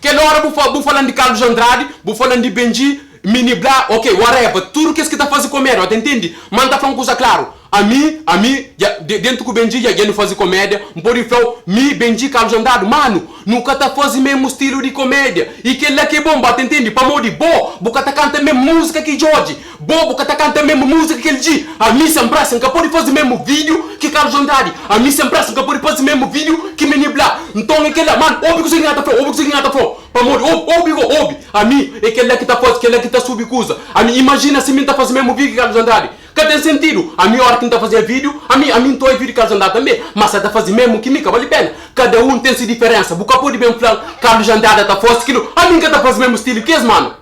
Aquela hora vou falando de Carlos Andrade, vou falando de Benji, Mini Blá, ok, whatever. Tudo que você está fazendo comédia, entende? Mas tá falando coisa claro. A mim, dentro do Benji, já não faz comédia. Por isso, Benji, Carlos Andrade, mano, nunca tá fazendo mesmo estilo de comédia. E que ele é que é bom, entende? Para modo de boa, boca tá cantando mesmo música que Jorge. Boca tá cantando mesmo música que ele diz. A mim sempre assim, que pode fazer mesmo vídeo que Carlos Andrade. A mim sempre assim, que pode fazer mesmo vídeo que Mini Blá. Então, aquele, mano, óbvio que você ganha, óbvio que você ganha, para modo, óbvio. A mim, é aquele que tá fazendo, aquele que tá subcusa. A mim, imagina se mim tá fazendo mesmo vídeo que Carlos Andrade. Cadê sentido? A minha hora que não está fazendo vídeo, a mim estou a vídeo Carlos Andrade também. Mas você está fazendo mesmo que me vale a pena. Cada um tem sua diferença. Boca pode bem falar, Carlos Andrade está fazendo aquilo. A mim que está fazendo mesmo estilo. Que é, mano?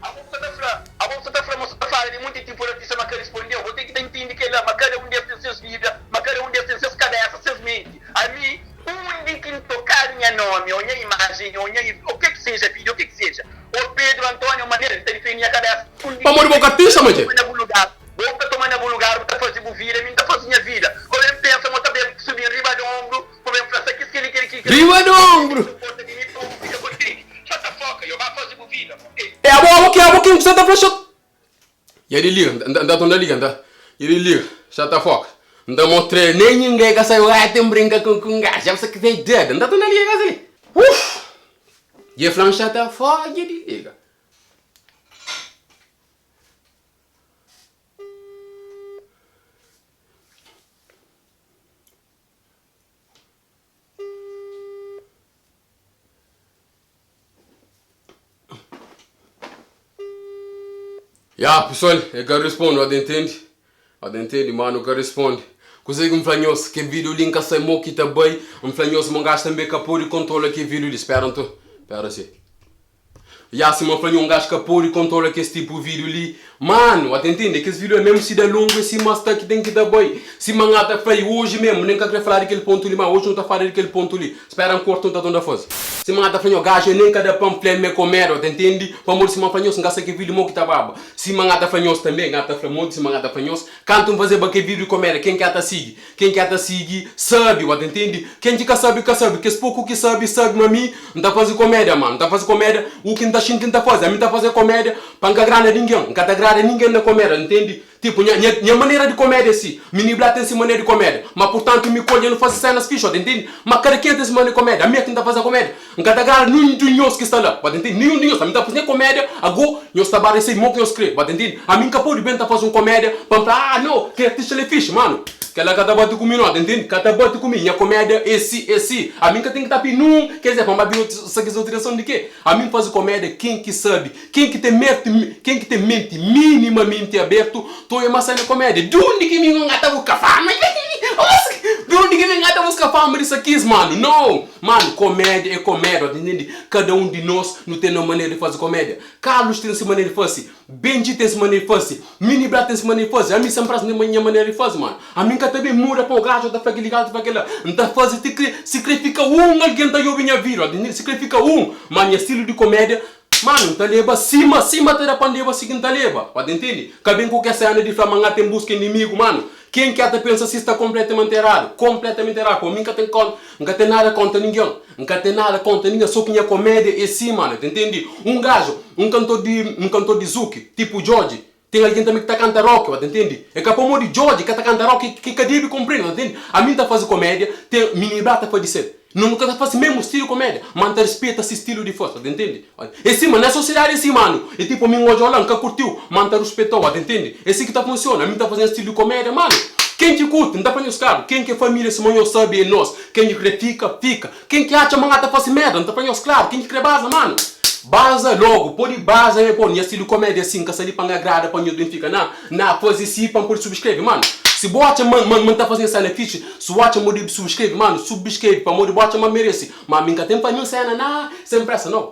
A bolsa está falando, de muito tempo para você não respondeu. Vou ter que entender que ele, mas cada um desses seus vídeos, mas cada um desses seus cabeças, seus mentes. A mim, onde que tocar minha nome, ou minha imagem, ou o que seja, filho, o que seja. O Pedro Antônio Maneira, está defendendo minha cabeça. Para morrer boca artista, mano. Vou para tomar no lugar, vou fazer vida, me fazer minha vida. Como eu penso, eu também subir riba do ombro, como eu faço aqui, riba do ombro! Shut the fuck, eu vou fazer vida. É a boca que você está fazendo. E ele liga, anda ligando, ele liga, shut the fuck. Não mostrei nem ninguém que saiu, tem brinca com gajo, já você que tem dedo, anda liga, ali. E ele falou, shut the fuck, e ele liga. Já, pessoal, eu quero responder, entende, mano, eu quero responder. Consegue um flanhoso, que vídeo link sai moque também, um flanhoso mangaste também que pode controlar que vídeo, espera então, espera assim. Já se me falou um gajo que pode controlar que esse tipo de vídeo ali, mano, entende, que esse vídeo é mesmo se dá longo, se mostra que tem que dar bem, se mangata foi hoje mesmo, nem quero falar daquele ponto ali, mas hoje não está falando daquele ponto ali, espera um corto, não está dando a fazer. Se mangata foi o gajo, nem cada panfleto me comer, entende, para morrer se me falou, se gasta que vídeo moque tá baba, se mangata foi também, gata foi muito, se mangata foi canto um fazer aquele vídeo comer, quem quer tá seguir, sabe, entende, quem que sabe, que esse pouco que sabe, mami, não tá fazendo comédia, mano, não tá fazendo comédia, o que não tá fazendo, a mim tá fazendo comédia, para não agradar ninguém, não agrada ninguém na comédia, entende? Tipo, minha maneira de comédia assim, Mini Blá tem essa maneira de comédia, mas portanto me colhe não faz cenas fichas, entende? Mas cada quem tem essa maneira de comédia, a minha que não tá fazendo comédia, não agrada nenhum que está lá, entende? Nenhum, a mim tá fazendo comédia, agora, eu estou a esse moco que eu escrevo, entende? A mim capô de bem tá fazendo comédia, para falar, não, que artista ele ficha, mano. Que ela cada bate comigo, não, entende? Cada bate comigo, minha comédia esse. A mim que tem que estar pinum, quer dizer, para abrir essa direção de quê? A mim faz comédia, quem que sabe, quem que tem mente minimamente aberto, tô em massa na comédia. De onde que me engata buscar fama? De onde que me engata buscar fama disso aqui, mano? Não! Mano, comédia é comédia, entende? Cada um de nós não tem uma maneira de fazer comédia. Carlos tem essa maneira de fazer, Benji tem essa maneira de fazer, Mini Blá tem essa maneira de fazer, a mim sempre faz minha maneira de fazer, mano. A mim que também muda para o gajo, tá fazendo ligado para aquela, não tá fazendo, sacrifica alguém tá ouvindo a vida, entende? Sacrifica mas estilo de comédia, mano, tá leva cima tá pandeva seguinte tá leva, entende? Cabem com que essa ano de flamanga tem busca inimigo, mano. Quem quer te pensa se está completamente errado, por mim não tem nada contra ninguém, só que minha comédia é assim, mano, entende? Um gajo, um cantor de Zuki, tipo Jorge, tem alguém também que tá cantando rock, entende? É capaz de Jorge que tá cantando rock, que deve compreender, entende? A mim tá fazendo comédia, tem Mini Blá tá fazendo ser. Nunca tá fazendo mesmo estilo de comédia, mas tá respeita esse estilo de força, entende? Esse, mano, é sociedade assim, mano. É tipo, mim hoje olha, nunca curtiu, mas tá respeitou, entende? Esse que tá funcionando, a mim tá fazendo estilo de comédia, mano. Quem te curte, não tá fazendo os caras. Quem que é família, se manhã sabe, é nós. Quem que critica, fica. Quem que acha, mano, tá fazendo merda, não tá fazendo os claros. Quem que crê base, mano. Base logo, pode base, é bom. E estilo de comédia assim, que se para agrada, para não fica na posição, para subscrever, mano. Se boate, mano, tá fazendo cena ficha, se boate, mano, subscreve, mano, subscreve, para mano, boate, mano, merece. Mas minha tem para mim cena, sem pressa, não.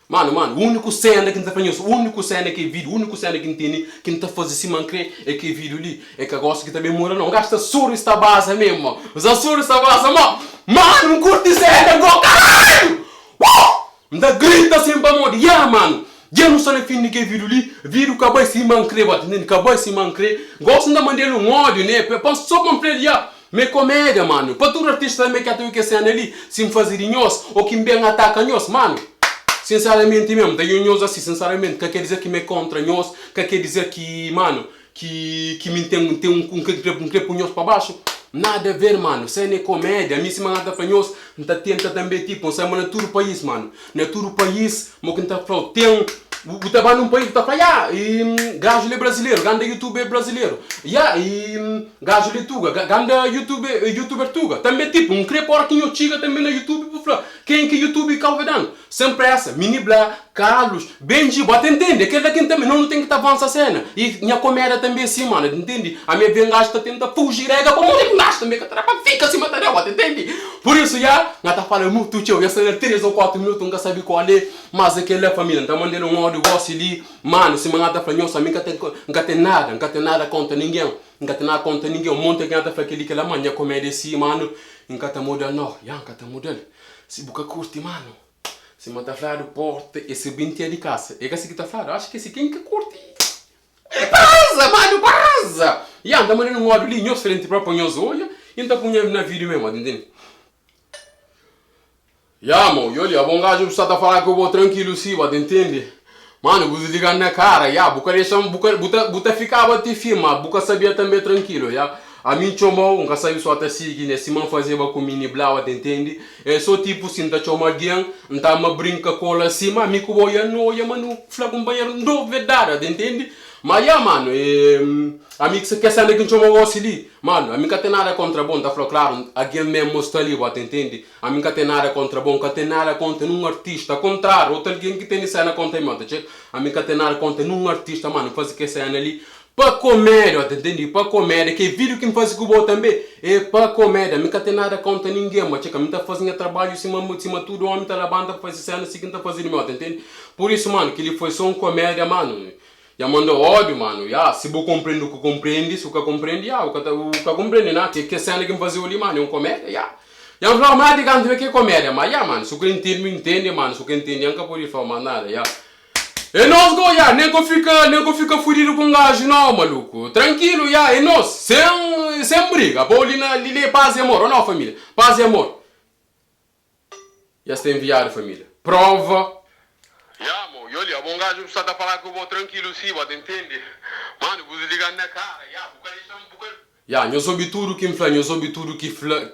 Mano, o único cena que não tá fazendo isso, o único cena que é vídeo, o único cena que não tem, que não tá fazendo assim, mano, é que é vídeo ali. É que eu gosto que também mora, não. Gasta suro esta base mesmo, mano. Usa suro esta base, mano. Mano, não curte cena, igual caralho! Ainda grita assim pra morrer, mano. Já não sabe fim de que vídeo ali, vídeo acabou esse mancre, entendeu? Acabou esse mancre. Gosto de mandar um ódio, né? Só comprei já. Me comédia, mano. Para todo artista também que tem que ser ali, se me fazer nós, ou que me bem ataca nós, mano. sinceramente mesmo, daí nós assim, sinceramente, que quer dizer que me contra nós, que quer dizer que, mano, que me tem um crepo nós para baixo. Nada a ver, mano. Isso é comédia. A mim se manda para nós, não tenta também, tipo, não sei, mas não é todo o país, mano. Não é todo o país, mas que não está falando, tem o trabalho num país que está falando, gajo é brasileiro, ganda youtuber brasileiro, e gajo é tuga, ganda youtuber tuga, também tipo, um crepo hora que eu tiga também na YouTube, por falar, quem que YouTube calvedando? Sempre essa, Mini Blá, Carlos, Benji, bota entende, aquele daqui também não tem que estar avançando a cena, e minha comédia também assim, mano, entende? A minha vengança está tentando fugir, é como um gajo também, que fica assim, material, bota entende? Por isso, já, não está falando muito, tio, já são 3 ou 4 minutos, nunca sabe qual é, mas aquele é a família, então mandando um áudio gosto ali, mano, se mano está falando, a mim nunca tem nada contra ninguém, nunca tem nada contra ninguém, um monte de gente está falando que ela manja comédia assim, mano, nunca tem modelo, não, já, nunca tem modelo, se buca curte, mano, se mano está falando porta, esse bintia de casa, é que assim que está falando, acho que esse quem que curte, passa, mano, passa, já, está mandando um áudio ali, nós frente para nós olha, e então punha na vídeo mesmo, entende? Ya, mano, e olha, bom gajo está a falar que eu vou tranquilo sim, entende? Mano, vou ligar na cara, ya, buca ficava te filma, buca sabia também tranquilo, ya. A mim chamou, nunca sabia só até seguir, né, se man fazia com Mini Blá, entende? É só tipo, se não chama alguém, não tá uma brinca com ela assim, mas me cubo ya não, ya, mano, flago um banheiro, não verdade, entende? Mas ya, mano, a mim que quer saber que chamou o ali, mano, a mim que tem nada contra bom, tá falando claro, alguém mesmo está ali, entende? A mim que tem nada contra bom, que tem nada contra um artista, contrário, outro alguém que tem cena contra mim, a mim que tem nada contra um artista, mano, faz que cena ali, para comédia, entende? Para comédia, que vídeo que me faz com o bom também, é para comédia, a mim que tem nada contra ninguém, mas a mim tá fazendo trabalho em cima tudo, o homem tá na banda, faz cena assim que tá fazendo meu, entende? Por isso, mano, que ele foi só um comédia, mano. Já mandou ódio, mano. Já, se você compreende o que compreende, se o que compreende, já, o que compreende, né? Que cena que me fazia ali, mano, é um comédia, já. Já não falo mais de canto que é comédia, mas já, mano, se o que entende, me entende, mano, se o que entende, nunca pode falar mais nada, já. E nós, go, já, nem que eu fica fudido com gajo, não, maluco. Tranquilo, já, e nós, sem briga, pô, ali paz e amor, ou não, família? Paz e amor. Já está enviado, família. Prova. Já, mano, e olha, bom gajo está a falar que eu vou tranquilo sim, entende? Mano, vou ligar na cara, já, eu soube tudo que me fala, eu soube tudo que fala,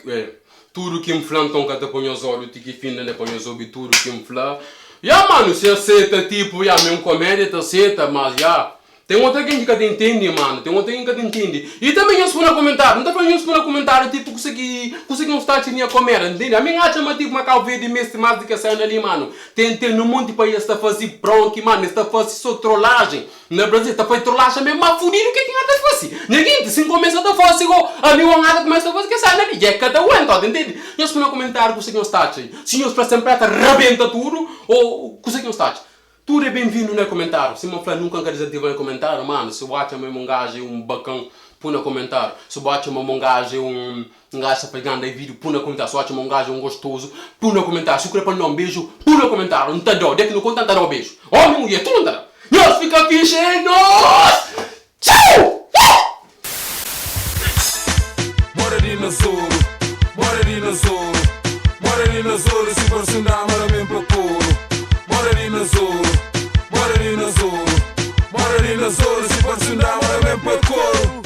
tudo que me fala, então que até põe os olhos, que finda, né, põe eu soube tudo que me fala. Já, mano, se aceita, tipo, já, mesmo comédia, te aceita, mas já, tem outra gente que te entende, mano, tem outra gente que te entende. E também eu respondo a comentário, não está falando eu respondo a comentário, tipo, consegui não estar a comer, entende? A minha acha, mas tipo, uma calveia de mês, mais do que saindo ali, mano. Tem no monte de país, está a fazer bronque, mano, está a fazer só trollagem. No Brasil, está a fazer trollagem mesmo, mas fudido, o que é que está a fazer? Ninguém, se começa a fazer igual, a minha nada começa a fazer, que sai ali, é cada um, entende? Eu respondo a comentário, consegui não estar aí. Se eu para sempre, rebenta tudo, ou consegui não estar. Tudo é bem-vindo no comentário. Se eu falar nunca quer desativar no comentário, mano, se eu acho mesmo um gajo um bacão, põe no comentário. Se eu acho mesmo um gajo um gajo pegando aí vídeo, põe no comentário. Se eu acho um gajo um gostoso, põe no comentário. Se eu quero para dar um beijo, põe no comentário. Não tá dó, daqui no conta dar um beijo. Homem, mulher, tudo não dá. Nós fica fixe, é nós! Tchau! Bora dinossauro, bora dinossauro, bora dinossauro, se for sundar, bora bem pro couro. Bora dinossauro, bora dinossauro, bora dinossauro, se for sundar, bora bem pro couro.